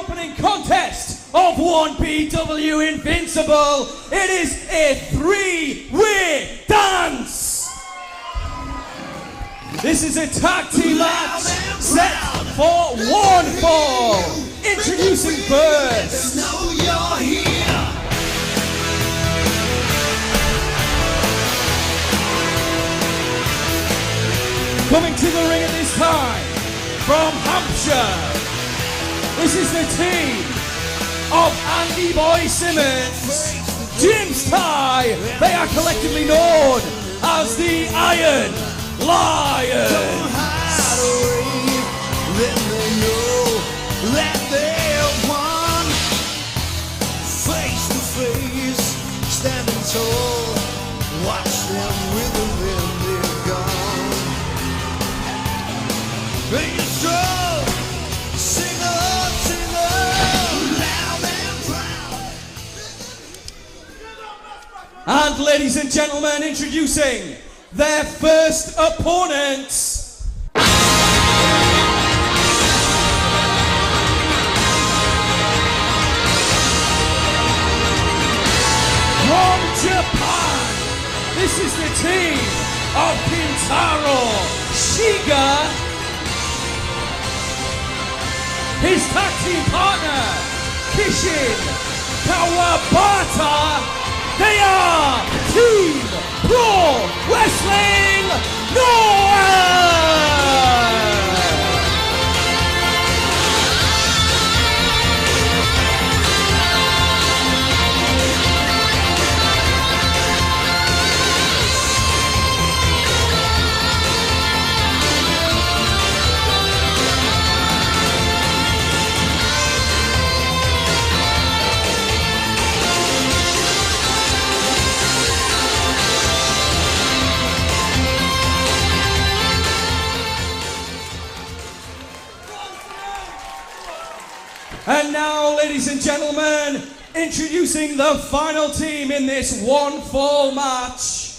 opening contest of 1PW Invincible. It is a three-way dance. This is a tag team match set for one fall. Introducing first. Coming to the ring at this time, from Hampshire, this is the team of Andy Boy Simmons, Jim's Tie. They are collectively known as the Iron Lions. Face to face, standing tall, watch them wither when they're gone. Make it strong, sing on, loud and proud. And ladies and gentlemen, introducing their first opponents. From Japan, this is the team of Kintaro Shiga, his tag team partner, Kishin Kawabata. They are Team Pro Wrestling Noah! And now, ladies and gentlemen, introducing the final team in this one fall match.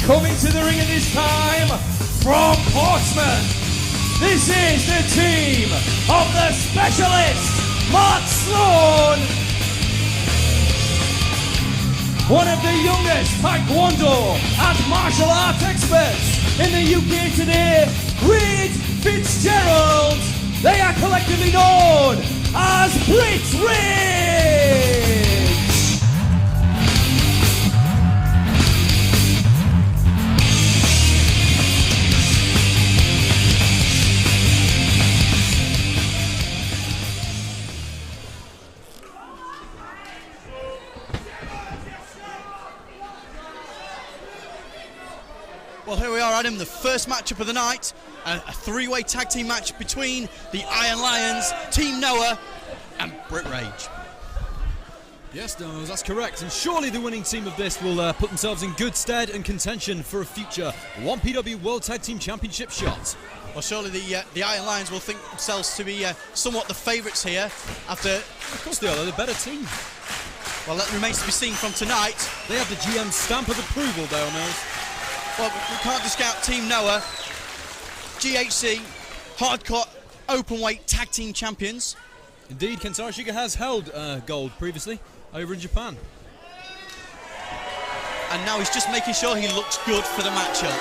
Coming to the ring at this time, from Portsmouth, this is the team of the Specialist, Mark Sloan. One of the youngest Taekwondo and martial arts experts in the UK today, Reed Fitzgerald. They are collectively known as Britrage. Well, here we are, Adam, the first matchup of the night, a three-way tag team match between the Iron Lions, Team Noah, and Britrage. Yes, no, that's correct, and surely the winning team of this will put themselves in good stead and contention for a future 1PW World Tag Team Championship shot. Well, surely the Iron Lions will think themselves to be somewhat the favourites here after... Of course they are, they're the better team. Well, that remains to be seen from tonight. They have the GM stamp of approval, Dale Mills. Well, we can't discount Team Noah, GHC, hardcore openweight tag team champions. Indeed, Kentaro Shiga has held gold previously over in Japan. And now he's just making sure he looks good for the matchup.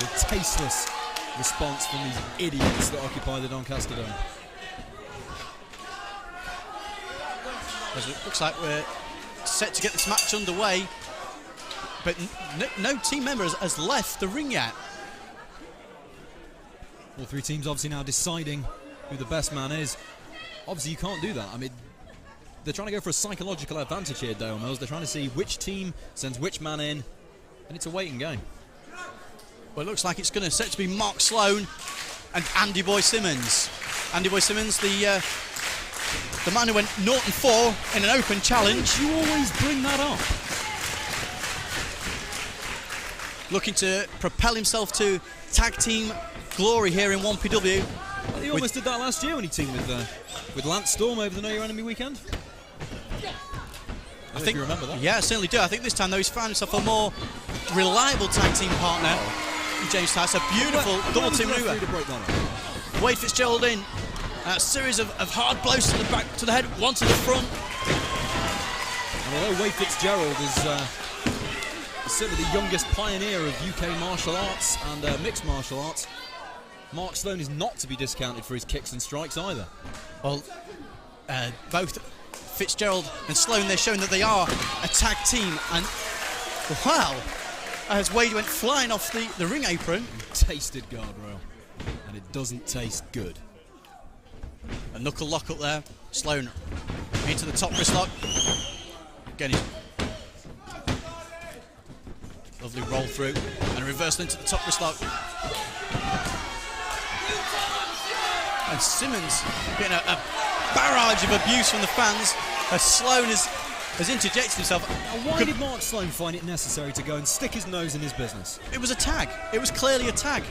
A tasteless response from these idiots that occupy the Doncaster Dome. As it looks like we're set to get this match underway, but no team member has left the ring yet. All three teams obviously now deciding who the best man is. Obviously you can't do that. I mean, they're trying to go for a psychological advantage here, Dale Mills. They're trying to see which team sends which man in, and it's a waiting game. Well, it looks like it's going to set to be Mark Sloan and Andy Boy Simmons. Andy Boy Simmons, the man who went 0-4 in an open challenge. You always bring that up. Looking to propel himself to tag team glory here in 1PW. Well, he almost did that last year when he teamed with Lance Storm over the Know Your Enemy weekend. I if think you remember that. Yeah, I certainly do. I think this time though he's found himself a more reliable tag team partner in James Ty. It's a beautiful double team maneuver. Wade Fitzgerald in. A series of hard blows to the back, to the head, one to the front. And although Wade Fitzgerald is certainly the youngest pioneer of UK martial arts and mixed martial arts, Mark Sloan is not to be discounted for his kicks and strikes either. Well, both Fitzgerald and Sloan, they're showing that they are a tag team. And wow, as Wade went flying off the ring apron. Tasted guardrail, and it doesn't taste good. A knuckle lock up there. Sloan into the top wrist lock. Again, lovely roll through and a reversal into the top wrist lock. And Simmons getting a barrage of abuse from the fans as Sloan has interjected himself. And why did Mark Sloan find it necessary to go and stick his nose in his business? It was a tag. It was clearly a tag.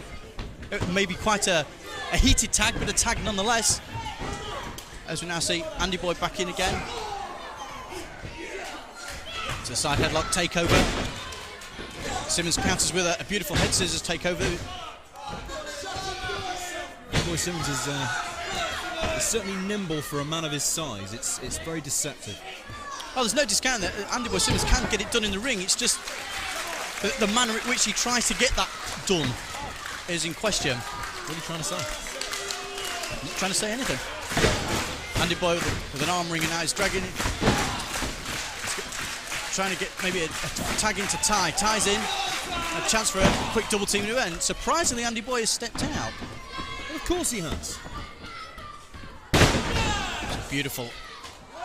It may be quite a heated tag, but a tag nonetheless. As we now see Andy Boy back in again. It's a side headlock takeover. Simmons counters with a beautiful head scissors takeover. Boy Simmons is certainly nimble for a man of his size. It's very deceptive. Well, there's no discount that Andy Boy Simmons can get it done in the ring. It's just the manner in which he tries to get that done is in question. What are you trying to say? I'm not trying to say anything. Andy Boy with an arm ring and now he's dragging it. Trying to get maybe a tag into Ty. Ty's in. A chance for a quick double team to end. Surprisingly, Andy Boy has stepped out. Well, of course he has. Beautiful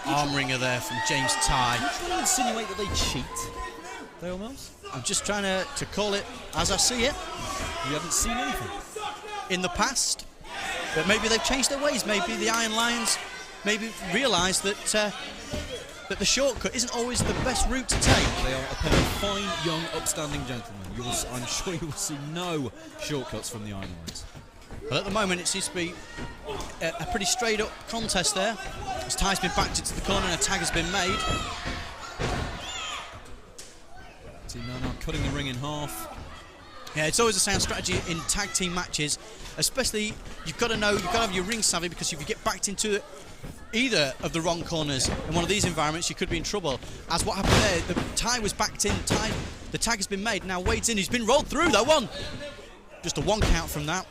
arm ringer there from James Ty. Are you trying to insinuate that they cheat, Dale Mills? I'm just trying to call it as I see it. You haven't seen anything in the past, but maybe they've changed their ways. Maybe the Iron Lions maybe realise that that the shortcut isn't always the best route to take. They are a pair of fine, young, upstanding gentlemen. I'm sure you will see no shortcuts from the Iron Lions. But at the moment, it seems to be a pretty straight-up contest there. As Ty's been backed into the corner and a tag has been made. Team now cutting the ring in half. Yeah, it's always a sound strategy in tag team matches, especially you've got to have your ring savvy, because if you get backed into either of the wrong corners in one of these environments, you could be in trouble. As what happened there, the Ty was backed in, the tag has been made, now Wade's in, he's been rolled through though, just a one count from that.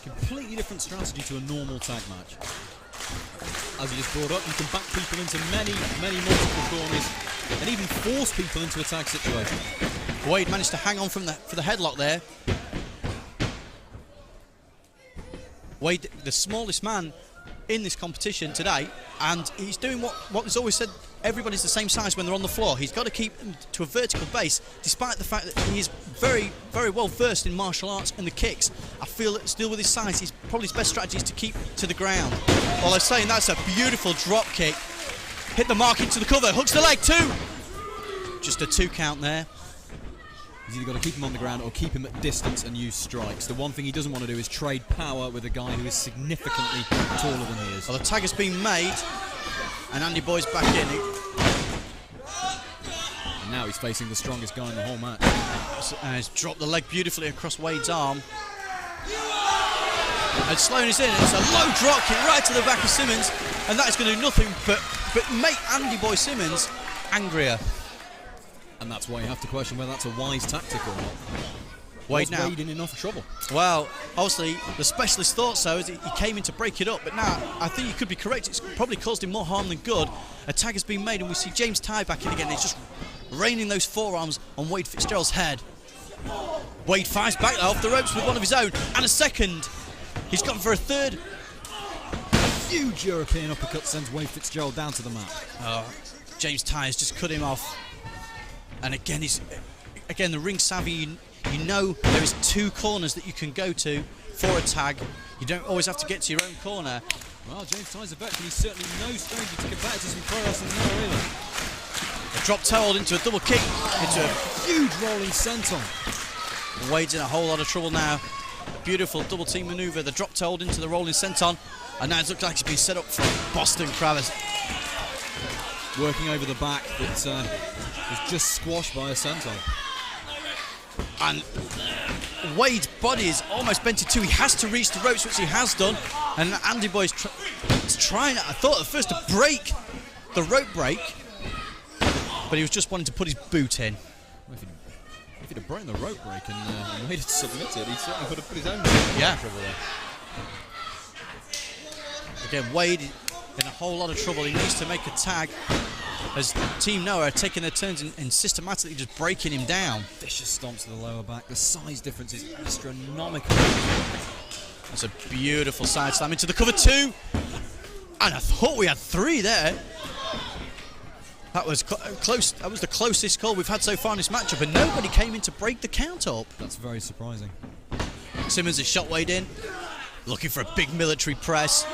Completely different strategy to a normal tag match. As you just brought up, you can back people into many multiple corners and even force people into a tag situation. Wade managed to hang on for the headlock there. Wade, the smallest man in this competition today, and he's doing what is always said, everybody's the same size when they're on the floor. He's got to keep them to a vertical base, despite the fact that he is very, very well versed in martial arts and the kicks. I feel that still with his size, probably his best strategy is to keep to the ground. Well, I'm saying that's a beautiful drop kick. Hit the mark into the cover, hooks the leg too. Just a 2 count there. He's either got to keep him on the ground or keep him at distance and use strikes. The one thing he doesn't want to do is trade power with a guy who is significantly taller than he is. Well, the tag has been made, and Andy Boy's back in. And now he's facing the strongest guy in the whole match. And he's dropped the leg beautifully across Wade's arm. And Sloan is in, and it's a low drop kick right to the back of Simmons, and that is going to do nothing but make Andy Boy Simmons angrier. And that's why you have to question whether that's a wise tactic or not. Wade now. Wade in enough trouble? Well, obviously the specialist thought so, as he came in to break it up, but now I think you could be correct. It's probably caused him more harm than good. A tag has been made, and we see James Ty back in again. He's just raining those forearms on Wade Fitzgerald's head. Wade fires back off the ropes with one of his own, and a second. He's gone for a third. Huge European uppercut sends Wade Fitzgerald down to the mat. James Ty has just cut him off. And again, the ring savvy, you know there is 2 corners that you can go to for a tag. You don't always have to get to your own corner. Well, James Ty's a veteran. He's certainly no stranger to competitors in pro wrestling now, really. A drop toe hold into a double kick, into a huge rolling senton. Wade's in a whole lot of trouble now. A beautiful double team maneuver, the drop toe hold into the rolling senton. And now it looks like he's been set up for Boston Crab. working over the back, but was just squashed by a senton. And Wade's body is almost bent in two. He has to reach the ropes, which he has done. And Andy Boy's trying, I thought at first, to break the rope break, but he was just wanting to put his boot in. Well, if he'd have broken the rope break and Wade had submitted, he certainly could have put his own trouble there. Again, Wade in a whole lot of trouble. He needs to make a tag, as Team Noah are taking their turns and systematically just breaking him down. Vicious stomps to the lower back. The size difference is astronomical. That's a beautiful side slam into the cover 2. And I thought we had 3 there. That was close. That was the closest call we've had so far in this matchup, and nobody came in to break the count up. That's very surprising. Simmons has shot Wade in, looking for a big military press.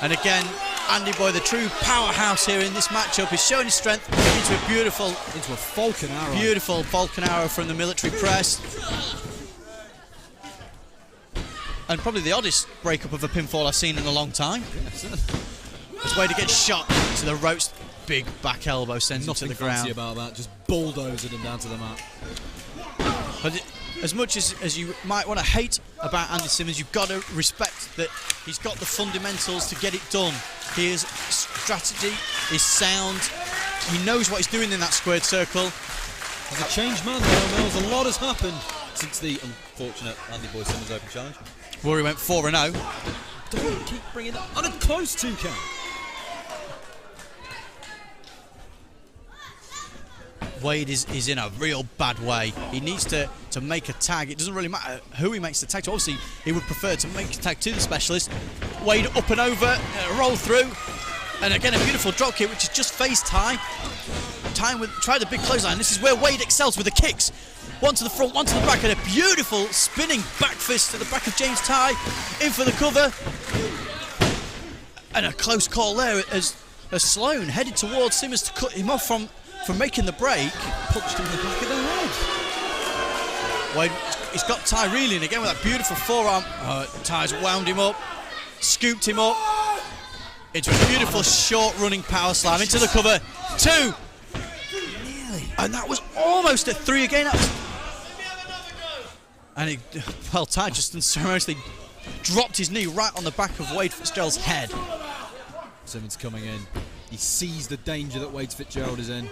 And again, Andy Boy, the true powerhouse here in this matchup, is showing his strength into a Falcon arrow. Beautiful Falcon arrow from the military press. And probably the oddest breakup of a pinfall I've seen in a long time. As Wade gets shot to the ropes, big back elbow sends him to the ground. Nothing fancy about that, just bulldozing him down to the mat. But as much as you might want to hate about Andy Simmons, you've got to respect that he's got the fundamentals to get it done. His strategy is sound. He knows what he's doing in that squared circle. As a changed man, though, Mills, a lot has happened since the unfortunate Andy Boy Simmons Open Challenge. Rory went 4-0. Don't keep bringing that on a close 2 count. Wade is in a real bad way. He needs to make a tag. It doesn't really matter who he makes the tag to. Obviously, he would prefer to make a tag to the specialist. Wade up and over, roll through. And again, a beautiful drop kick, which is just face tie. Try the big clothesline. This is where Wade excels with the kicks. One to the front, one to the back, and a beautiful spinning back fist to the back of James Ty. In for the cover. And a close call there as Sloan headed towards Simmons to cut him off from making the break. Punched him in the back of the head. Wade, he's got Ty reeling again with that beautiful forearm. Ty's wound him up, scooped him up into a beautiful short running power slam into the cover. 2. And that was almost at 3 again. And Ty just unceremoniously dropped his knee right on the back of Wade Fitzgerald's head. Simmons coming in. He sees the danger that Wade Fitzgerald is in.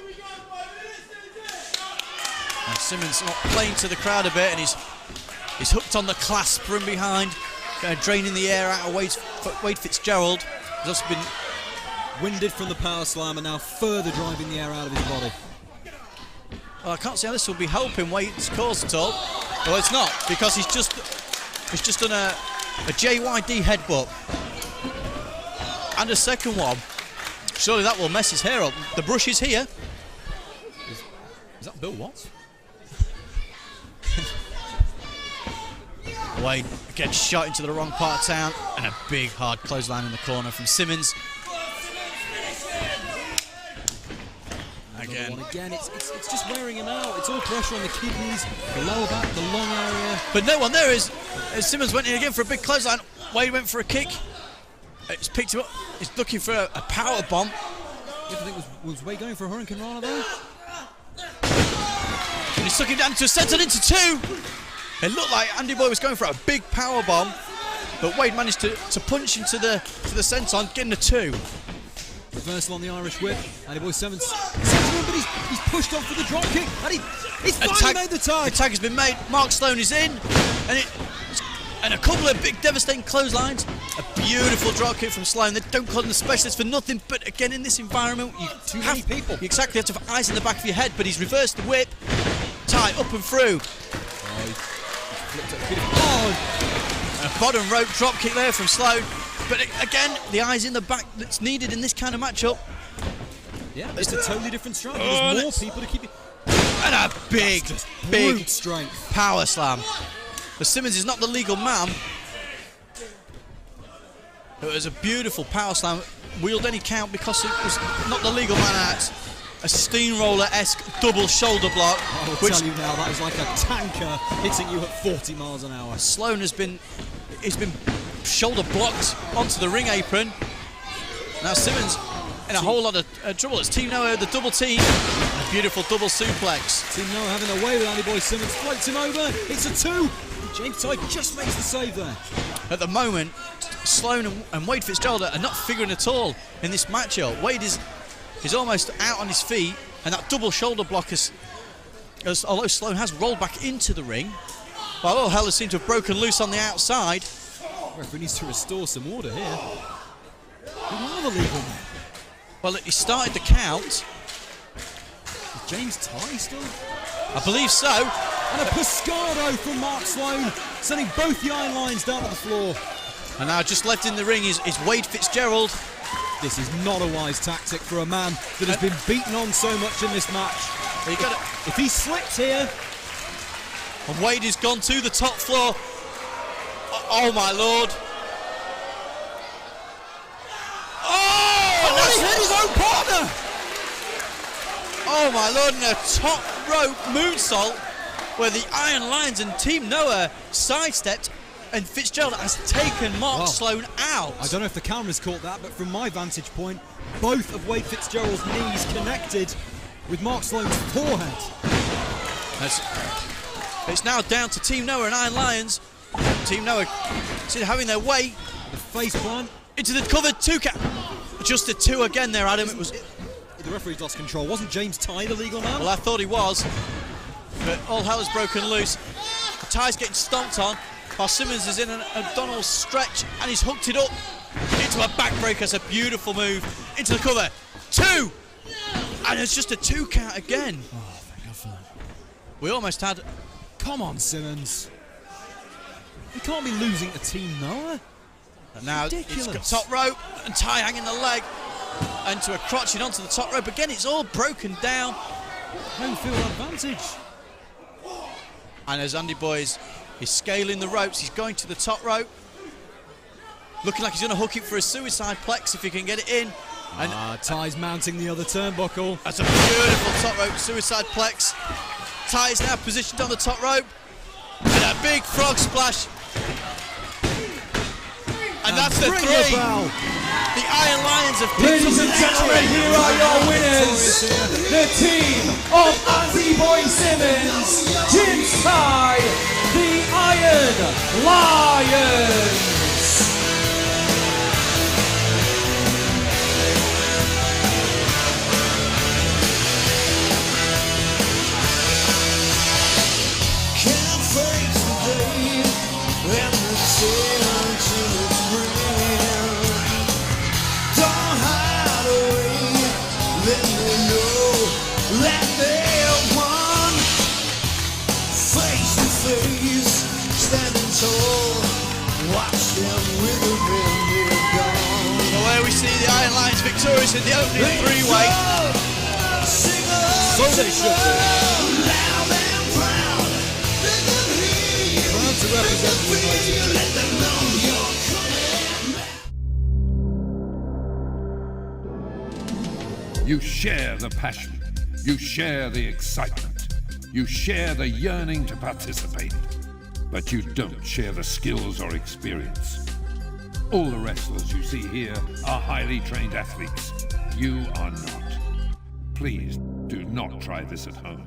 And Simmons not playing to the crowd a bit, and he's hooked on the clasp from behind, draining the air out of Wade Fitzgerald. He's also been winded from the power slam and now further driving the air out of his body. Well, I can't see how this will be helping Wade's cause at all. Well, it's not, because he's just done a JYD headbutt and a second one. Surely that will mess his hair up. The brush is here. Is that Bill Watts? Wade gets shot into the wrong part of town, and a big hard clothesline in the corner from Simmons. Again, it's just wearing him out. It's all pressure on the kidneys, the lower back, the long area. But no one there is. As Simmons went in again for a big clothesline. Wade went for a kick. It's picked him up. He's looking for a power bomb. You think was Wade going for a Hurricane Rana there? And he took him down to a senton into 2. It looked like Andy Boy was going for a big power bomb, but Wade managed to punch into the senton, getting a 2. Reversal on the Irish whip. Andy Boy Simmons, but he's pushed off for the drop kick, and he's finally made the tag. The tag has been made. Mark Sloan is in, and a couple of big devastating clotheslines. A beautiful drop kick from Sloan. They don't call him the specialist for nothing, but again, in this environment, you exactly have to have eyes in the back of your head, but he's reversed the whip. Tie up and through. A bottom rope drop kick there from Sloan. But again, the eyes in the back that's needed in this kind of matchup. Yeah, it's a totally different strategy. There's more people to keep you. And a big strength power slam. But Simmons is not the legal man. It was a beautiful power slam. Wheeled any count because it was not the legal man act. A steamroller-esque double shoulder block. I will tell you now, that is like a tanker hitting you at 40 miles an hour. Sloan he's been shoulder blocked onto the ring apron. Now Simmons in a whole lot of trouble. It's Team Noah, the double team. A beautiful double suplex. Team Noah having their way with Andy Boy Simmons. Floats him over. It's a 2. James Ty just makes the save there. At the moment, Sloan and Wade Fitzgerald are not figuring at all in this matchup. Wade is almost out on his feet, and that double shoulder block although Sloan has rolled back into the ring, well, all hell has seemed to have broken loose on the outside. Referee needs to restore some order here. Who are the legal men? Well, he started the count. Is James Ty still? I believe so. And a Pescado from Mark Sloan, sending both the iron lions down to the floor. And now just left in the ring is Wade Fitzgerald. This is not a wise tactic for a man that has been beaten on so much in this match. If he slips here... And Wade has gone to the top floor. Oh my lord. Oh! And he hit his own partner! Oh my lord, and a top rope moonsault where the Iron Lions and Team Noah sidestepped, and Fitzgerald has taken Mark Sloan out. I don't know if the camera's caught that, but from my vantage point, both of Wade Fitzgerald's knees connected with Mark Sloan's forehead. It's now down to Team Noah and Iron Lions. Team Noah having their way. The face plant. Into the covered 2 count. Just a 2 again there, Adam. It was. The referee's lost control. Wasn't James Ty the legal man? Well, I thought he was. But all hell has broken loose. Ty's getting stomped on while Simmons is in an O'Donnell stretch, and he's hooked it up into a backbreaker. It's a beautiful move. Into the cover. 2! And it's just a 2 count again. Oh, thank God for that. We almost had... Come on, Simmons. We can't be losing to Team Noah. And now ridiculous. It's got top rope, and Ty hanging the leg into a crotch and onto the top rope. Again, it's all broken down. Home field advantage. And as Andy Boy is scaling the ropes, he's going to the top rope. Looking like he's going to hook it for a suicide plex if he can get it in. And Ty's mounting the other turnbuckle. That's a beautiful top rope suicide plex. Ty is now positioned on the top rope. And a big frog splash. And that's the 3. The Iron Lions have picked Ladies and gentlemen, here are your winners. The team of Andy Boy Simmons, Jim Ty, the Iron Lions. Can't face the day and the tale to its brim. Don't hide away, let me know that they're one. Face to face, standing tall, watch them wither when they're gone. Well, there we see the Iron Lions victorious in the opening 3-way. Sing on, So they should be. loud and proud. Let them hear you. Proud to represent the United Kingdom. Let them know you're coming. You share the passion. You share the excitement. You share the yearning to participate. But you don't share the skills or experience. All the wrestlers you see here are highly trained athletes. You are not. Please do not try this at home.